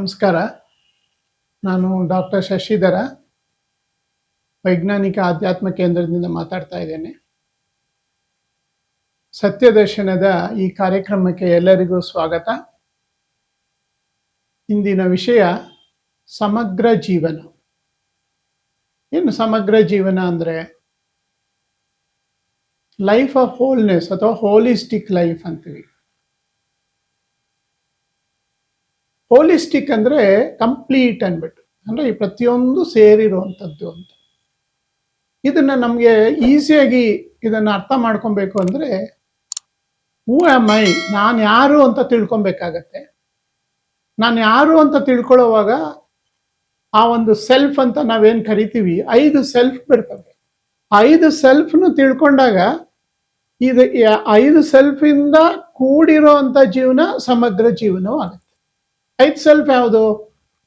ನಮಸ್ಕಾರ. ನಾನು ಡಾಕ್ಟರ್ ಶಶಿಧರ, ವೈಜ್ಞಾನಿಕ ಆಧ್ಯಾತ್ಮ ಕೇಂದ್ರದಿಂದ ಮಾತಾಡ್ತಾ ಇದ್ದೇನೆ. ಸತ್ಯದರ್ಶನದ ಈ ಕಾರ್ಯಕ್ರಮಕ್ಕೆ ಎಲ್ಲರಿಗೂ ಸ್ವಾಗತ. ಇಂದಿನ ವಿಷಯ ಸಮಗ್ರ ಜೀವನ. ಏನು ಸಮಗ್ರ ಜೀವನ ಅಂದರೆ ಲೈಫ್ ಆಫ್ ಹೋಲ್ನೆಸ್ ಅಥವಾ ಹೋಲಿಸ್ಟಿಕ್ ಲೈಫ್ ಅಂತೀವಿ. ಹೋಲಿಸ್ಟಿಕ್ ಅಂದರೆ ಕಂಪ್ಲೀಟ್ ಅಂದ್ಬಿಟ್ಟು, ಅಂದರೆ ಈ ಪ್ರತಿಯೊಂದು ಸೇರಿರುವಂಥದ್ದು ಅಂತ. ಇದನ್ನು ನಮಗೆ ಈಸಿಯಾಗಿ ಇದನ್ನು ಅರ್ಥ ಮಾಡ್ಕೊಬೇಕು ಅಂದರೆ ಹೂ ಆಮ್ ಐ, ನಾನು ಯಾರು ಅಂತ ತಿಳ್ಕೊಬೇಕಾಗತ್ತೆ. ನಾನು ಯಾರು ಅಂತ ತಿಳ್ಕೊಳ್ಳೋವಾಗ ಆ ಒಂದು ಸೆಲ್ಫ್ ಅಂತ ನಾವೇನು ಕರಿತೀವಿ, 5 ಸೆಲ್ಫ್ ಬರ್ತವೆ. 5 ಸೆಲ್ಫ್ನು ತಿಳ್ಕೊಂಡಾಗ ಇದು 5 ಸೆಲ್ಫಿಂದ ಕೂಡಿರೋ ಅಂಥ ಜೀವನ ಸಮಗ್ರ ಜೀವನವೂ ಆಗುತ್ತೆ. 5 ಸೆಲ್ಫ್ ಯಾವುದು?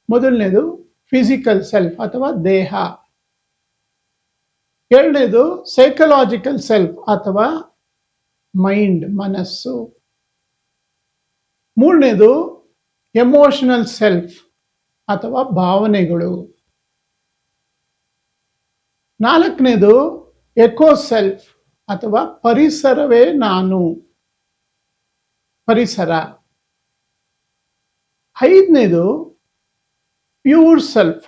ಮೊದಲನೇದು ಫಿಸಿಕಲ್ ಸೆಲ್ಫ್ ಅಥವಾ ದೇಹ. ಎರಡನೇದು ಸೈಕಲಾಜಿಕಲ್ ಸೆಲ್ಫ್ ಅಥವಾ ಮೈಂಡ್, ಮನಸ್ಸು. ಮೂರನೇದು ಎಮೋಷನಲ್ ಸೆಲ್ಫ್ ಅಥವಾ ಭಾವನೆಗಳು. ನಾಲ್ಕನೇದು ಎಕೋ ಸೆಲ್ಫ್ ಅಥವಾ ಪರಿಸರವೇ ನಾನು, ಪರಿಸರ. 5ನೇದು ಪ್ಯೂರ್ ಸೆಲ್ಫ್.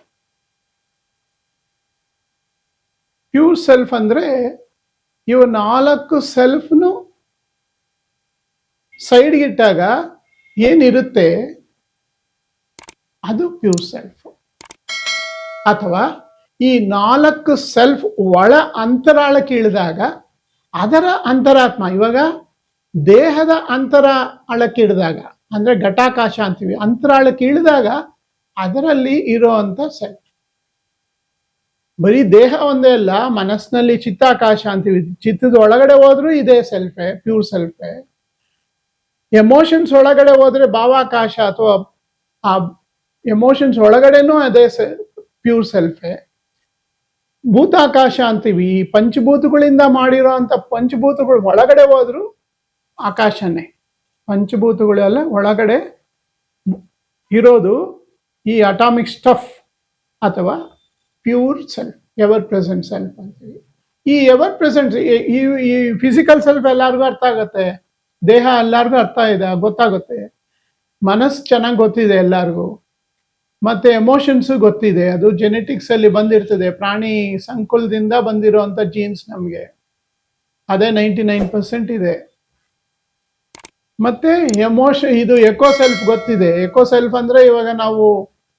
ಪ್ಯೂರ್ ಸೆಲ್ಫ್ ಅಂದರೆ ಇವು 4 ಸೆಲ್ಫ್ನು ಸೈಡ್ಗಿಟ್ಟಾಗ ಏನಿರುತ್ತೆ ಅದು ಪ್ಯೂರ್ ಸೆಲ್ಫ್. ಅಥವಾ ಈ 4 ಸೆಲ್ಫ್ ಒಳ ಅಂತರಾಳಕ್ಕೆ ಇಳಿದಾಗ ಅದರ ಅಂತರಾತ್ಮ, ಇವಾಗ ದೇಹದ ಅಂತರಾಳಕ್ಕೆ ಇಳಿದಾಗ ಅಂದ್ರೆ ಘಟಾಕಾಶ ಅಂತೀವಿ, ಅಂತರಾಳಕ್ಕೆ ಇಳಿದಾಗ ಅದರಲ್ಲಿ ಇರೋಂಥ ಸೆಲ್ಫ್. ಬರೀ ದೇಹ ಒಂದೇ ಅಲ್ಲ, ಮನಸ್ಸಿನಲ್ಲಿ ಚಿತ್ತಾಕಾಶ ಅಂತೀವಿ, ಚಿತ್ತದ ಒಳಗಡೆ ಹೋದ್ರೂ ಇದೇ ಸೆಲ್ಫೇ, ಪ್ಯೂರ್ ಸೆಲ್ಫೇ. ಎಮೋಷನ್ಸ್ ಒಳಗಡೆ ಹೋದ್ರೆ ಭಾವಾಕಾಶ ಅಥವಾ ಆ ಎಮೋಷನ್ಸ್ ಒಳಗಡೆನೂ ಅದೇ ಪ್ಯೂರ್ ಸೆಲ್ಫೇ. ಭೂತಾಕಾಶ ಅಂತೀವಿ, ಪಂಚಭೂತಗಳಿಂದ ಮಾಡಿರೋ ಅಂಥ ಪಂಚಭೂತಗಳು ಒಳಗಡೆ ಹೋದ್ರು ಆಕಾಶನೇ. ಪಂಚಭೂತಗಳೆಲ್ಲ ಒಳಗಡೆ ಇರೋದು ಈ ಅಟಾಮಿಕ್ ಸ್ಟಫ್ ಅಥವಾ pure self, ever present self ಅಂತೀವಿ. ಈ ಎವರ್ ಪ್ರೆಸೆಂಟ್, ಈ ಫಿಸಿಕಲ್ ಸೆಲ್ಫ್ ಎಲ್ಲರಿಗೂ ಅರ್ಥ ಆಗುತ್ತೆ, ದೇಹ ಎಲ್ಲರಿಗೂ ಅರ್ಥ ಇದೆ, ಗೊತ್ತಾಗುತ್ತೆ. ಮನಸ್ಸು ಚೆನ್ನಾಗಿ ಗೊತ್ತಿದೆ ಎಲ್ಲರಿಗೂ, ಮತ್ತೆ ಎಮೋಷನ್ಸು ಗೊತ್ತಿದೆ, ಅದು ಜೆನೆಟಿಕ್ಸ್ ಅಲ್ಲಿ ಬಂದಿರ್ತದೆ, ಪ್ರಾಣಿ ಸಂಕುಲದಿಂದ ಬಂದಿರೋಂಥ ಜೀನ್ಸ್ ನಮಗೆ ಅದೇ 99% ಇದೆ. ಮತ್ತೆ ಇದು ಎಕೋ ಸೆಲ್ಫ್ ಗೊತ್ತಿದೆ. ಎಕೋ ಸೆಲ್ಫ್ ಅಂದ್ರೆ ಇವಾಗ ನಾವು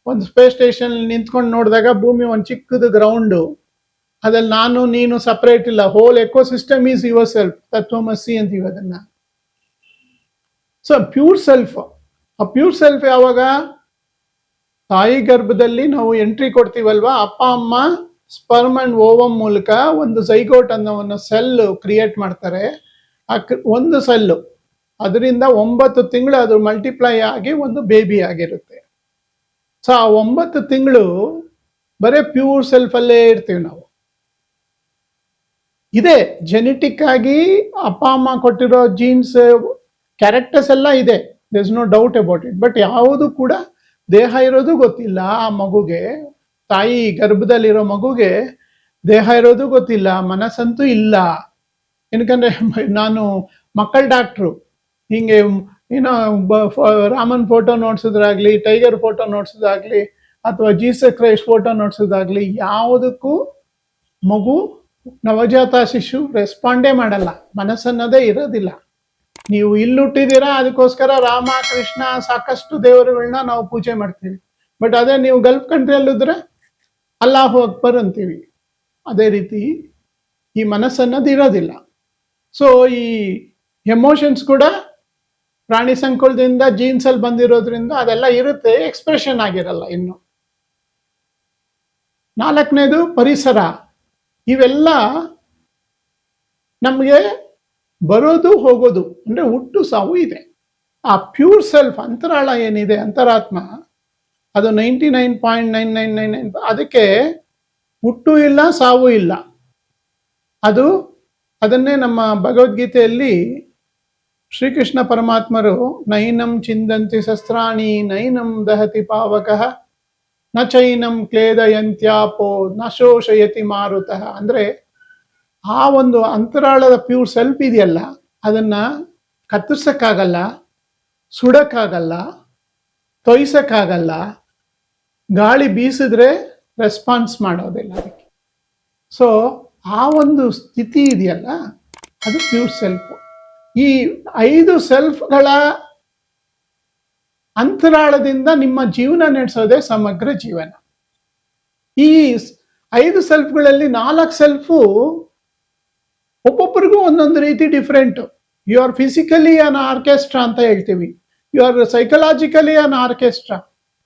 ಒಂದು ಸ್ಪೇಸ್ ಸ್ಟೇಷನ್ ನಿಂತ್ಕೊಂಡು ನೋಡಿದಾಗ ಭೂಮಿ ಒಂದು ಚಿಕ್ಕದು ಗ್ರೌಂಡು, ಅದ್ರಲ್ಲಿ ನಾನು ನೀನು ಸಪರೇಟ್ ಇಲ್ಲ, whole ecosystem is yourself, ತತ್ವಮಸಿ ಅಂತೀವಿ ಅದನ್ನ. ಸೊ ಪ್ಯೂರ್ ಸೆಲ್ಫ್, ಆ ಪ್ಯೂರ್ ಸೆಲ್ಫ್ ಯಾವಾಗ ತಾಯಿ ಗರ್ಭದಲ್ಲಿ ನಾವು ಎಂಟ್ರಿ ಕೊಡ್ತೀವಲ್ವಾ, ಅಪ್ಪ ಅಮ್ಮ ಸ್ಪರ್ಮ್ ಅಂಡ್ ಓವಮ್ ಮೂಲಕ ಒಂದು ಝೈಗೋಟ್ ಅನ್ನೋ ಒಂದು ಸೆಲ್ ಕ್ರಿಯೇಟ್ ಮಾಡ್ತಾರೆ. ಒಂದು ಸೆಲ್ಲು ಅದರಿಂದ 9 ತಿಂಗಳು ಅದು ಮಲ್ಟಿಪ್ಲೈ ಆಗಿ ಒಂದು ಬೇಬಿ ಆಗಿರುತ್ತೆ. ಸೊ ಆ 9 ತಿಂಗಳು ಬರೀ ಪ್ಯೂರ್ ಸೆಲ್ಫ್ ಅಲ್ಲೇ ಇರ್ತೀವಿ ನಾವು. ಇದೆ ಜೆನೆಟಿಕ್ ಆಗಿ ಅಪ್ಪ ಅಮ್ಮ ಕೊಟ್ಟಿರೋ ಜೀನ್ಸ್, ಕ್ಯಾರೆಕ್ಟರ್ಸ್ ಎಲ್ಲ ಇದೆ, there is no doubt about it. But ಯಾವುದು ಕೂಡ ದೇಹ ಇರೋದು ಗೊತ್ತಿಲ್ಲ ಆ ಮಗುಗೆ, ತಾಯಿ ಗರ್ಭದಲ್ಲಿರೋ ಮಗುಗೆ ದೇಹ ಇರೋದು ಗೊತ್ತಿಲ್ಲ, ಮನಸ್ಸಂತೂ ಇಲ್ಲ. ಏನಕ್ಕಂದ್ರೆ ನಾನು ಮಕ್ಕಳ ಡಾಕ್ಟ್ರು, ಹಿಂಗೆ ಏನೋ ರಾಮನ್ ಫೋಟೋ ನೋಡ್ಸೋದಾಗ್ಲಿ, ಟೈಗರ್ ಫೋಟೋ ನೋಡ್ಸೋದಾಗ್ಲಿ, ಅಥವಾ ಜೀಸಸ್ ಕ್ರೈಸ್ಟ್ ಫೋಟೋ ನೋಡ್ಸೋದಾಗ್ಲಿ, ಯಾವುದಕ್ಕೂ ಮಗು ನವಜಾತ ಶಿಶು ರೆಸ್ಪಾಂಡೇ ಮಾಡಲ್ಲ, ಮನಸ್ಸನ್ನೋದೇ ಇರೋದಿಲ್ಲ. ನೀವು ಇಲ್ಲಿ ಹುಟ್ಟಿದ್ದೀರಾ, ಅದಕ್ಕೋಸ್ಕರ ರಾಮ ಕೃಷ್ಣ ಸಾಕಷ್ಟು ದೇವರುಗಳನ್ನ ನಾವು ಪೂಜೆ ಮಾಡ್ತೀವಿ. ಬಟ್ ಅದೇ ನೀವು ಗಲ್ಫ್ ಕಂಟ್ರಿಯಲ್ಲಿದ್ರೆ ಅಲ್ಲಾಹು ಅಕ್ಬರ್ ಅಂತೀವಿ. ಅದೇ ರೀತಿ ಈ ಮನಸ್ಸನ್ನೋದು ಇರೋದಿಲ್ಲ. ಸೊ ಈ ಎಮೋಷನ್ಸ್ ಕೂಡ ಪ್ರಾಣಿ ಸಂಕುಲದಿಂದ ಜೀನ್ಸ್ ಅಲ್ಲಿ ಬಂದಿರೋದ್ರಿಂದ ಅದೆಲ್ಲ ಇರುತ್ತೆ, ಎಕ್ಸ್ಪ್ರೆಷನ್ ಆಗಿರಲ್ಲ ಇನ್ನು. 4ನೇದು ಪರಿಸರ. ಇವೆಲ್ಲ ನಮಗೆ ಬರೋದು ಹೋಗೋದು, ಅಂದ್ರೆ ಹುಟ್ಟು ಸಾವು ಇದೆ. ಆ ಪ್ಯೂರ್ ಸೆಲ್ಫ್ ಅಂತರಾಳ ಏನಿದೆ, ಅಂತರಾತ್ಮ, ಅದು 99.9999, ಅದಕ್ಕೆ ಹುಟ್ಟು ಇಲ್ಲ, ಸಾವು ಇಲ್ಲ. ಅದನ್ನೇ ನಮ್ಮ ಭಗವದ್ಗೀತೆಯಲ್ಲಿ ಶ್ರೀಕೃಷ್ಣ ಪರಮಾತ್ಮರು ನೈನಂ ಚಿಂದಂತಿ ಶಸ್ತ್ರಾಣಿ ನೈನಂ ದಹತಿ ಪಾವಕಃ ನ ಚೈನಂ ಕ್ಲೇದಯಂತ್ಯಾಪೋ ನ ಶೋಷಯತಿ ಮಾರುತಃ. ಅಂದರೆ ಆ ಒಂದು ಅಂತರಾಳದ ಪ್ಯೂರ್ ಸೆಲ್ಫ್ ಇದೆಯಲ್ಲ, ಅದನ್ನ ಕತ್ತರಿಸಕ್ಕಾಗಲ್ಲ, ಸುಡಕ್ಕಾಗಲ್ಲ, ತೊಯ್ಸಕ್ಕಾಗಲ್ಲ, ಗಾಳಿ ಬೀಸಿದ್ರೆ ರೆಸ್ಪಾನ್ಸ್ ಮಾಡೋದಿಲ್ಲ ಅದಕ್ಕೆ. ಸೊ ಆ ಒಂದು ಸ್ಥಿತಿ ಇದೆಯಲ್ಲ, ಅದು ಪ್ಯೂರ್ ಸೆಲ್ಫ್. ಈ 5 ಸೆಲ್ಫ್ಗಳ ಅಂತರಾಳದಿಂದ ನಿಮ್ಮ ಜೀವನ ನಡೆಸೋದೇ ಸಮಗ್ರ ಜೀವನ. ಈ 5 ಸೆಲ್ಫ್ಗಳಲ್ಲಿ 4 ಸೆಲ್ಫು ಒಬ್ಬೊಬ್ಬರಿಗೂ ಒಂದೊಂದು ರೀತಿ different. You are physically an orchestra ಅಂತ ಹೇಳ್ತೀವಿ, you are psychologically an orchestra,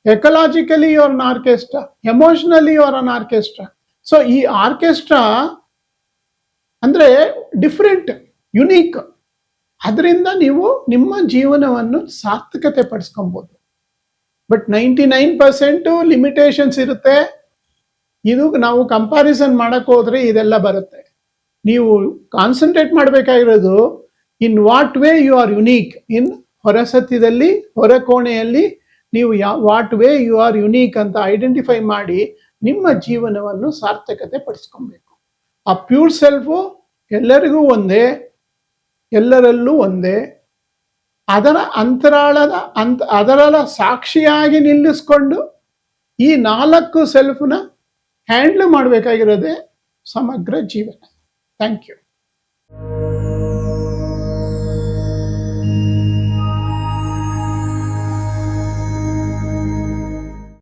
ecologically you are an orchestra, emotionally you are an orchestra. So ಈ ಆರ್ಕೆಸ್ಟ್ರಾ ಅಂದ್ರೆ ಡಿಫ್ರೆಂಟ್, ಯುನೀಕ್. ಅದರಿಂದ ನೀವು ನಿಮ್ಮ ಜೀವನವನ್ನು ಸಾರ್ಥಕತೆ ಪಡಿಸ್ಕೊಬಹುದು. ಬಟ್ 99% ಲಿಮಿಟೇಷನ್ಸ್ ಇರುತ್ತೆ. ಇದು ನಾವು ಕಂಪ್ಯಾರಿಸನ್ ಮಾಡಕ್ ಹೋದ್ರೆ ಇದೆಲ್ಲ ಬರುತ್ತೆ. ನೀವು ಕಾನ್ಸಂಟ್ರೇಟ್ ಮಾಡಬೇಕಾಗಿರೋದು in what way you are unique. In ಹೊರಸತ್ಯದಲ್ಲಿ, ಹೊರಕೋಣೆಯಲ್ಲಿ ನೀವು what way you are unique ಅಂತ ಐಡೆಂಟಿಫೈ ಮಾಡಿ ನಿಮ್ಮ ಜೀವನವನ್ನು ಸಾರ್ಥಕತೆ ಪಡಿಸ್ಕೊಬೇಕು. ಆ ಪ್ಯೂರ್ ಸೆಲ್ಫು ಎಲ್ಲರಿಗೂ ಒಂದೇ, ಎಲ್ಲರಲ್ಲೂ ಒಂದೇ. ಅದರ ಅಂತರಾಳದ ಅದರ ಸಾಕ್ಷಿಯಾಗಿ ನಿಲ್ಲಿಸ್ಕೊಂಡು ಈ 4 ಸೆಲ್ಫ್ನ ಹ್ಯಾಂಡ್ಲ್ ಮಾಡಬೇಕಾಗಿರೋದೇ ಸಮಗ್ರ ಜೀವನ. Thank you.